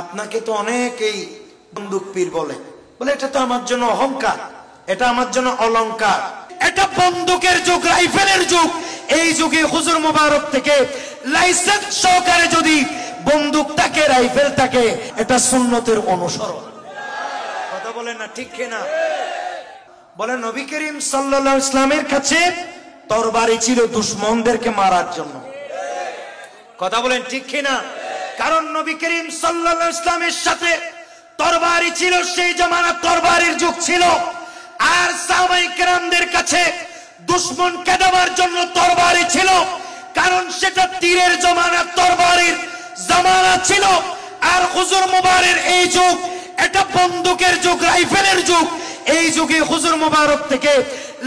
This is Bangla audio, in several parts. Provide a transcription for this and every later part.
আপনাকে তো অনেকেই বন্দুক পীর বলে, বলে এটা তো আমার জন্য অহংকার, এটা আমার জন্য অলংকার। এটা বন্দুকের যুগ, রাইফেলের যুগ। এই যুগে হুজুর মুবারক থেকে লাইসেন্স সহকারে যদি বন্দুক থাকে, রাইফেল থাকে, এটা সুন্নতের অনুসরণ। কথা বলেন না ঠিক কিনা? বলে নবী করিম সাল্লাল্লাহু আলাইহি ওয়াসাল্লামের কাছে তরবারি ছিল দুশমনদেরকে মারার জন্য। কথা বলেন ঠিক কিনা? কারণ নবী করিম সাল্লাল্লাহু আলাইহি ওয়াসাল্লামের সাথে তরবারি ছিল, সেই জামানা তরবারির যুগ ছিল। আর সাহাবায়ে কেরামদের কাছে দুশমনকে দেওয়ার জন্য তরবারি ছিল, কারণ সেটা তীরের জামানা, তরবারির জামানা ছিল। আর হুজুর মুবারকের এই যুগ, এটা বন্দুকের যুগ, রাইফেলের যুগ। এই যুগে হুজুর মুবারক থেকে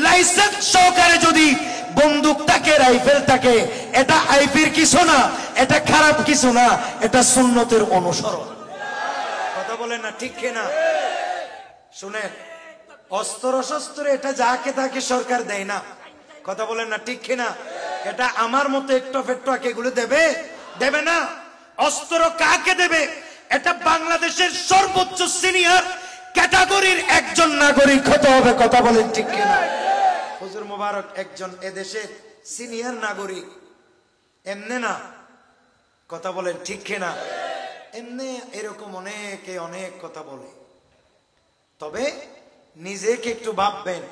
লাইসেন্স সহকারে যদি বন্দুক থাকে, রাইফেল থাকে, এটা আইপির কিছু না, এটা খারাপ কিছু না, এটা সুন্নতের অনুসরণ। কথা বলেন না ঠিক কিনা? শুনেন, অস্ত্র শস্ত্র এটা যাকে তাকে সরকার দেয় না। কথা বলেন না ঠিক কিনা? এটা আমার মতো একটু ফেট্টুয়াকে এগুলো দেবে? দেবে না। অস্ত্র কাকে দেবে? এটা বাংলাদেশের সর্বোচ্চ সিনিয়র ক্যাটাগরির একজন নাগরিক হতে হবে। কথা বলেন ঠিক কিনা? হুজুর মুবারক একজন এদেশের সিনিয়র নাগরিক, এমনি না। কথা বলেন ঠিক কিনা? এমনি এরকম অনেকে অনেক কথা বলে, তবে নিজেকে একটু ভাববেন,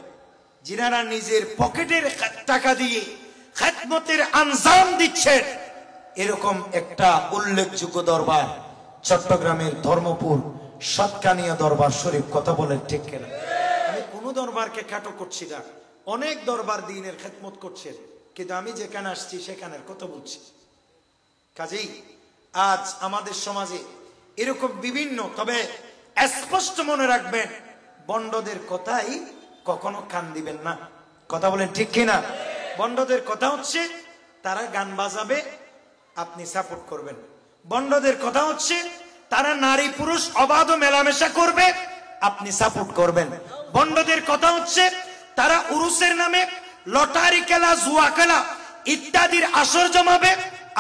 যিনারা নিজের পকেটের টাকা দিয়ে খেদমতের আঞ্জাম দিচ্ছেন, এরকম একটা উল্লেখযোগ্য দরবার চট্টগ্রামের ধর্মপুর সাতকানিয়া দরবার শরীফ। কথা বলেন ঠিক কিনা? আমি কোনো দরবারকে খাটো করছি না, অনেক দরবার দ্বীনের খেদমত করছেন, কিন্তু আমি যেখানে আসছি সেখানের কথা বলছি। কাজেই আজ আমাদের সমাজে এরকম বিভিন্ন, তবে স্পষ্ট মনে রাখবেন, বন্ডদের কথাই কখনো কান দিবেন না। কথা বলেন ঠিক কিনা? বন্ডদের কথা হচ্ছে তারা গান বাজাবে, আপনি সাপোর্ট করবেন। বন্ডদের কথা হচ্ছে তারা নারী পুরুষ অবাধ মেলামেশা করবে, আপনি সাপোর্ট করবেন। বন্ডদের কথা হচ্ছে তারা উরুসের নামে লটারি খেলা, জুয়া খেলা ইত্যাদির আসর জমাবে,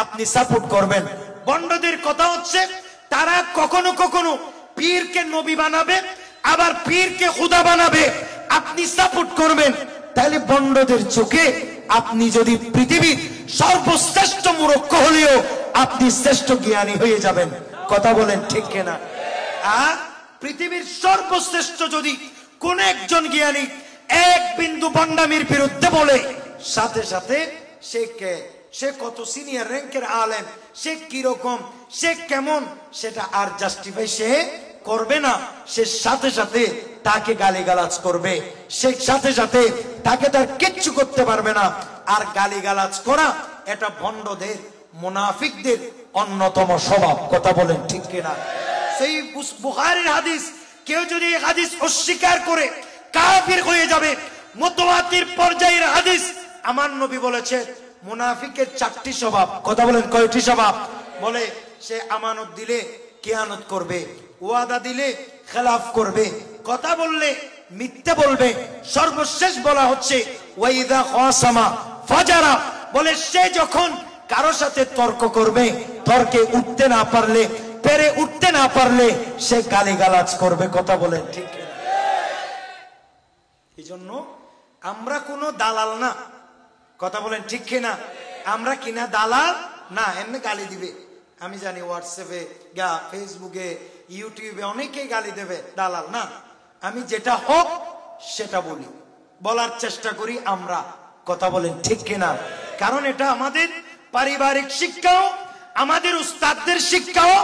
আপনি সাপোর্ট করবেন। বন্ডদের কথা হচ্ছে তারা কখনো কখনো পীরকে নবী বানাবে, আবার পীরকে খুদা বানাবে, আপনি সাপোর্ট করবেন। তাহলে বন্ডদের চোখে আপনি যদি পৃথিবীর সর্বশ্রেষ্ঠ মূর্খ হলেও আপনি শ্রেষ্ঠ জ্ঞানী হয়ে যাবেন। কথা বলেন ঠিক কিনা? আর পৃথিবীর সর্বশ্রেষ্ঠ যদি কোন একজন জ্ঞানী এক বিন্দু বন্ডামির বিরুদ্ধে বলে, সাথে সাথে সে কত সিনিয়র র্যাঙ্কের আলেম, সে কিরকম, সে কেমন, সেটা আর জাস্টিফাই সে করবে না। সে সাথে সাথে তাকে গালিগালাজ করবে, সে সাথে সাথে তাকে তার কিচ্ছু করতে পারবে না। আর গালিগালাজ করা এটা ভণ্ডদের, মুনাফিকদের অন্যতম স্বভাব। কথা বলেন ঠিক কিনা? সেই বুখারীর হাদিস, কেউ যদি এই হাদিস অস্বীকার করে কাফির হয়ে যাবে। মুতাওয়াতির পর্যায়ের হাদিস, আমার নবী বলেছে মুনাফিকের 4টি স্বভাব। কথা বলেন কয়টি স্বভাব? বলে সে আমানত দিলে কিয়ানত করবে, ওয়াদা দিলে খেলাফ করবে, কথা বললে মিথ্যে বলবে, সর্বশেষ বলা হচ্ছে ওয়াইদা খাসামা ফাজারা। বলে সে যখন কারো সাথে তর্ক করবে, তর্কে উঠতে না পারলে, পেরে উঠতে না পারলে সে গালিগালাজ করবে। কথা বলেন ঠিক? এই জন্য আমরা কোনো দালাল না। কথা বলেন ঠিক কিনা? আমরা কিনা দালাল না। এমনি গালি দিবে, আমি জানি, হোয়াটসঅ্যাপে, ফেসবুকে, ইউটিউবে অনেকেই গালি দেবে, দালাল না। আমি যেটা হোক সেটা বলি, বলার চেষ্টা করি আমরা। কথা বলেন ঠিক কিনা? কারণ এটা আমাদের পারিবারিক শিক্ষাও, আমাদের উস্তাদদের শিক্ষাও,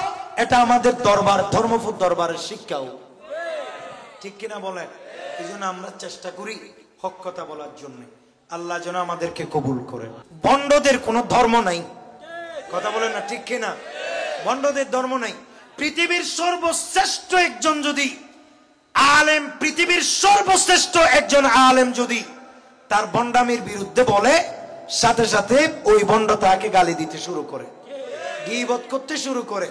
এটা আমাদের দরবার, ধর্মপুর দরবারের শিক্ষাও। ঠিক কিনা বলেন? এই জন্য আমরা চেষ্টা করি হক কথা বলার জন্য। আল্লাহ যেন আমাদেরকে কবুল করেন। বন্ডদের কোনো ধর্ম নাই। কথা বলেন না ঠিক কিনা? বন্ডদের ধর্ম নাই। পৃথিবীর সর্বশ্রেষ্ঠ একজন যদি আলেম, পৃথিবীর সর্বশ্রেষ্ঠ একজন আলেম যদি তার বন্ডামির বিরুদ্ধে বলে, সাথে সাথে ওই বন্ড তাকে গালি দিতে শুরু করে, গীবত করতে শুরু করে।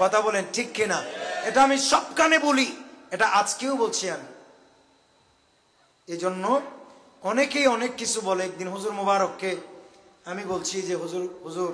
কথা বলেন ঠিক কিনা? এটা আমি সব কানে বলি, এটা আজকেও বলছি আমি। এই জন্য অনেকেই অনেক কিছু বলে। একদিন হুজুর মুবারককে আমি বলছি যে হুজুর